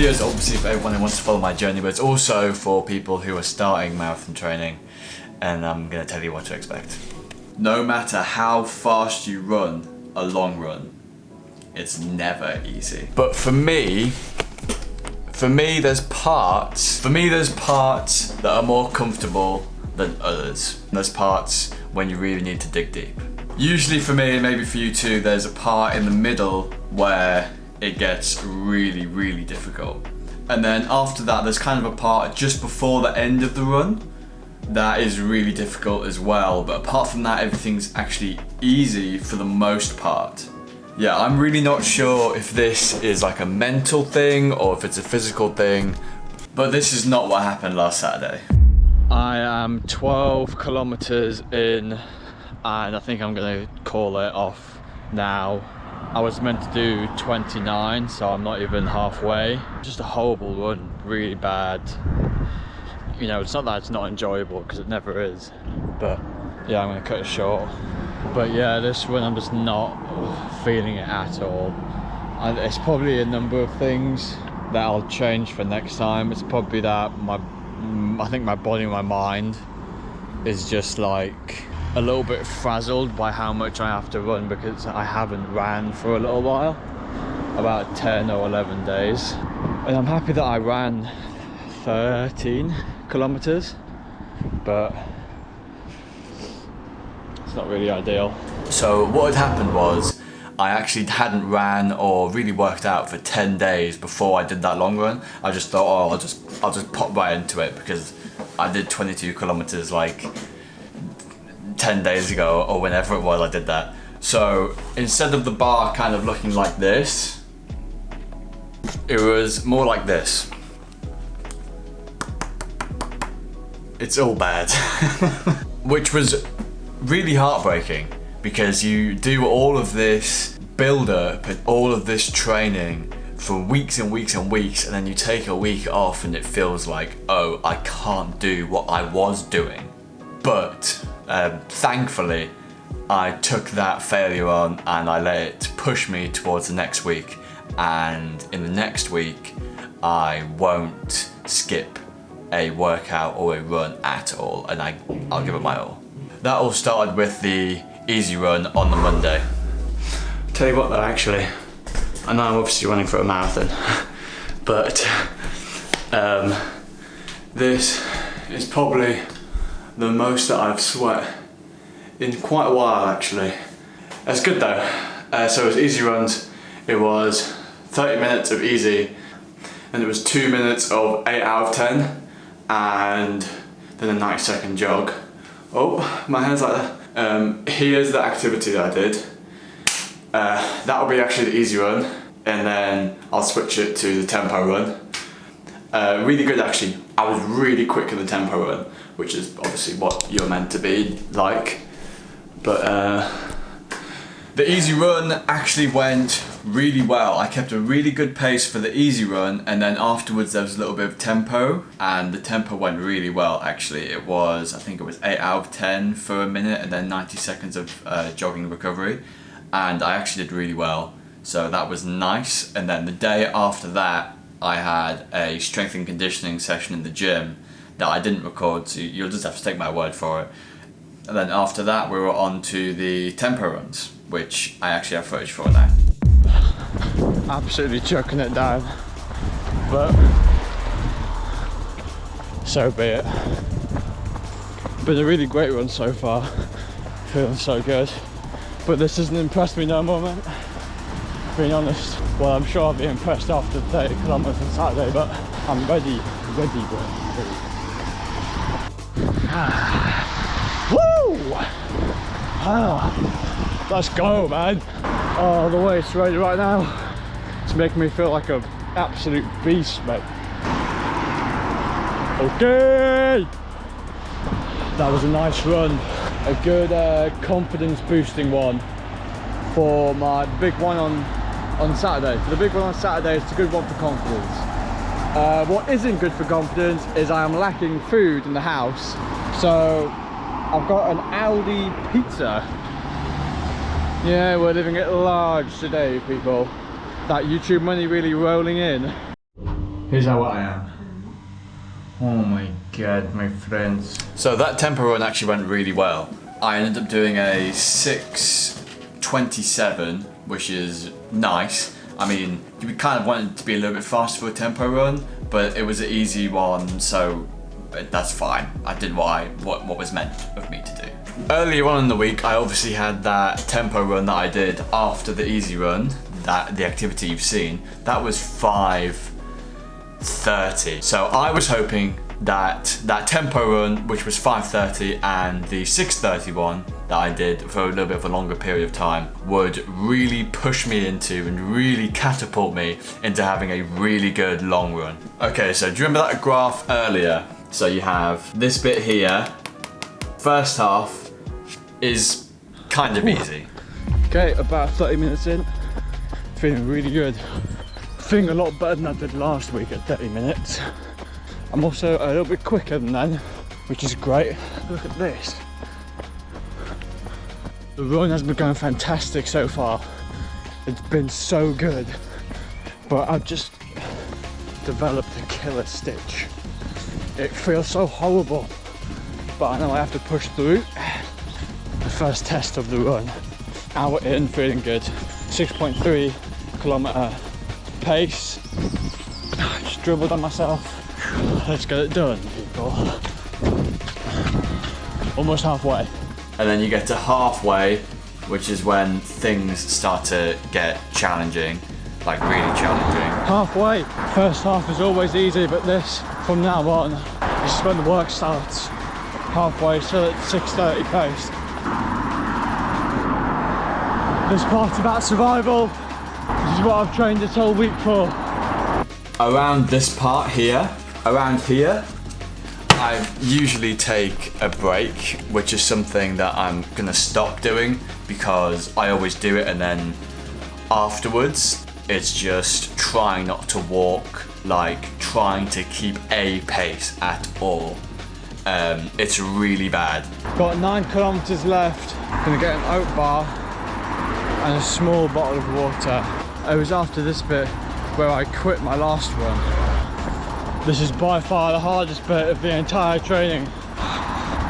video is obviously for everyone who wants to follow my journey, but it's also for people who are starting marathon training, and I'm gonna tell you what to expect. No matter how fast you run a long run, it's never easy. But for me there's parts that are more comfortable than others. There's parts when you really need to dig deep. Usually for me, and maybe for you too, there's a part in the middle where it gets really, really difficult. And then after that, there's kind of a part just before the end of the run that is really difficult as well. But apart from that, everything's actually easy for the most part. Yeah, I'm really not sure if this is like a mental thing or if it's a physical thing, but this is not what happened last Saturday. I am 12 kilometers in, and I think I'm gonna call it off now. I was meant to do 29, so I'm not even halfway. Just a horrible run, really bad. You know, it's not that it's not enjoyable, because it never is, but yeah, I'm gonna cut it short. But yeah, this run I'm just not feeling it at all. And it's probably a number of things that I'll change for next time. It's probably that I think my body and my mind is just like a little bit frazzled by how much I have to run, because I haven't ran for a little while, about 10 or 11 days. And I'm happy that I ran 13 kilometers, but it's not really ideal. So what had happened was I actually hadn't ran or really worked out for 10 days before I did that long run. I just thought, oh, I'll just pop right into it, because I did 22 kilometers like 10 days ago or whenever it was I did that. So instead of the bar kind of looking like this, it was more like this. It's all bad. Which was really heartbreaking, because you do all of this build up and all of this training for weeks and weeks and weeks, and then you take a week off and it feels like, oh, I can't do what I was doing. But thankfully I took that failure on and I let it push me towards the next week, and in the next week I won't skip a workout or a run at all, and I'll give it my all. That all started with the easy run on the Monday. Tell you what though, actually, I know I'm obviously running for a marathon, but this is probably the most that I've sweat in quite a while, actually. That's good though. So it was easy runs. It was 30 minutes of easy, and it was 2 minutes of 8 out of 10, and then a 90-second jog. Oh, my hand's like that. Here's the activity that I did. That will be actually the easy run, and then I'll switch it to the tempo run. Really good actually. I was really quick in the tempo run, which is obviously what you're meant to be like. But the easy run actually went really well. I kept a really good pace for the easy run, and then afterwards there was a little bit of tempo, and the tempo went really well actually. It was, I think it was 8 out of 10 for a minute, and then 90 seconds of jogging recovery, and I actually did really well, so that was nice. And then the day after that I had a strength and conditioning session in the gym that I didn't record, so you'll just have to take my word for it. And then after that we were on to the tempo runs, which I actually have footage for now. Absolutely chucking it down, but so be it. Been a really great run so far, feeling so good, but this doesn't impress me no more, man. Being honest, well, I'm sure I'll be impressed after 30 kilometers on Saturday, but I'm ready. Woo! Let's go, man. Oh, the way it's ready right now, it's making me feel like an absolute beast, mate. Okay! That was a nice run. A good confidence boosting one for my big one on Saturday. For the big one on Saturday, it's a good one for confidence. What isn't good for confidence is I am lacking food in the house. So I've got an Aldi pizza. Yeah, we're living it large today, people. That YouTube money really rolling in. Here's how I am. Oh my god, my friends. So that tempo run actually went really well. I ended up doing a 6:27, which is nice. I mean, you kind of wanted it to be a little bit faster for a tempo run, but it was an easy one, so that's fine. I did what was meant of me to do. Earlier on in the week, I obviously had that tempo run that I did after the easy run, that the activity you've seen. That was 5:30. So I was hoping that that tempo run, which was 5:30, and the 6:30 one that I did for a little bit of a longer period of time would really push me into and really catapult me into having a really good long run. Okay, so do you remember that graph earlier? So you have this bit here. First half is kind of easy. Okay, about 30 minutes in. Feeling really good. Feeling a lot better than I did last week at 30 minutes. I'm also a little bit quicker than then, which is great. Look at this. The run has been going fantastic so far. It's been so good. But I've just developed a killer stitch. It feels so horrible, but I know I have to push through. The first test of the run. Hour in, feeling good. 6.3 kilometer pace. Just dribbled on myself. Let's get it done, people. Almost halfway. And then you get to halfway, which is when things start to get challenging, like really challenging. Halfway. First half is always easy, but this, from now on, this is when the work starts. Halfway, still at 6:30 pace. This part's about survival. This is what I've trained this whole week for. Around this part here, around here, I usually take a break, which is something that I'm gonna stop doing because I always do it and then afterwards it's just trying not to walk, like trying to keep a pace at all. It's really bad. Got 9 kilometers left. Gonna get an oat bar and a small bottle of water. It was after this bit where I quit my last run. This is by far the hardest bit of the entire training.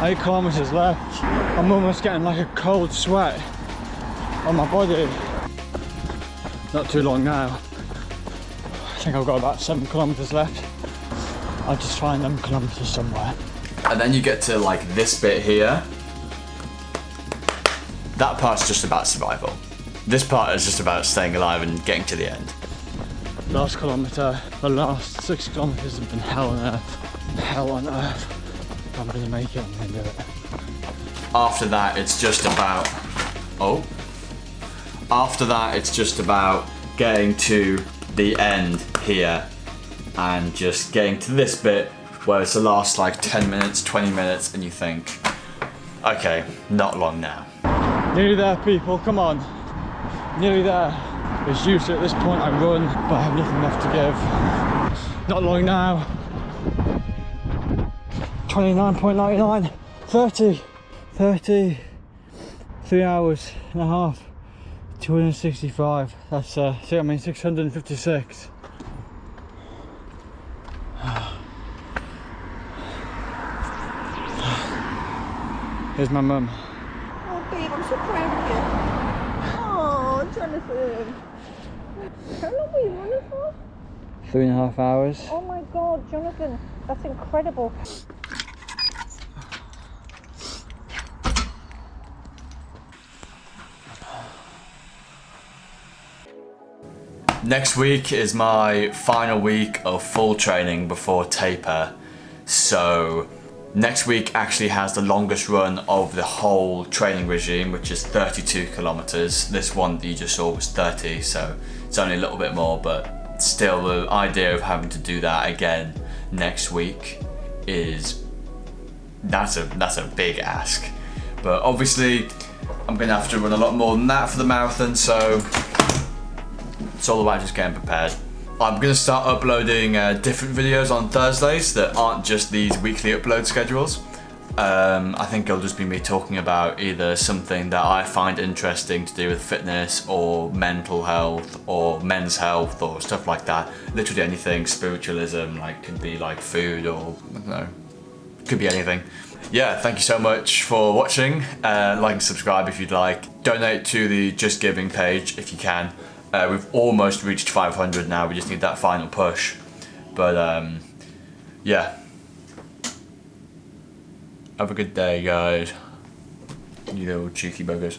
8 kilometers left. I'm almost getting like a cold sweat on my body. Not too long now. I think I've got about 7 kilometers left. I'll just find them kilometers somewhere. And then you get to like this bit here. That part's just about survival. This part is just about staying alive and getting to the end. Last kilometer, the last 6 kilometers have been hell on earth. Hell on earth. If I'm gonna make it, I'm gonna do it. After that, it's just about, after that, it's just about getting to the end here and just getting to this bit where it's the last like 10 minutes, 20 minutes, and you think, okay, not long now. Nearly there, people, come on. Nearly there. It's usually at this point I run, but I have nothing left to give. Not long now. 29.99, 30, 3 hours and a half, 265. That's 656. Here's my mum. Oh, babe, I'm so proud of you. Oh, Jonathan. How long were you running for? 3.5 hours. Oh my God, Jonathan, that's incredible. Next week is my final week of full training before taper. So next week actually has the longest run of the whole training regime, which is 32 kilometers. This one that you just saw was 30, so it's only a little bit more, but still the idea of having to do that again next week that's a big ask. But obviously I'm gonna have to run a lot more than that for the marathon, so it's all about just getting prepared. I'm gonna start uploading different videos on Thursdays that aren't just these weekly upload schedules. I think it'll just be me talking about either something that I find interesting to do with fitness or mental health or men's health or stuff like that. Literally anything, spiritualism, like could be like food or I don't know, could be anything. Yeah, thank you so much for watching. Like and subscribe if you'd like. Donate to the Just Giving page if you can. We've almost reached 500 now, we just need that final push. But yeah. Have a good day, guys. You little cheeky buggers.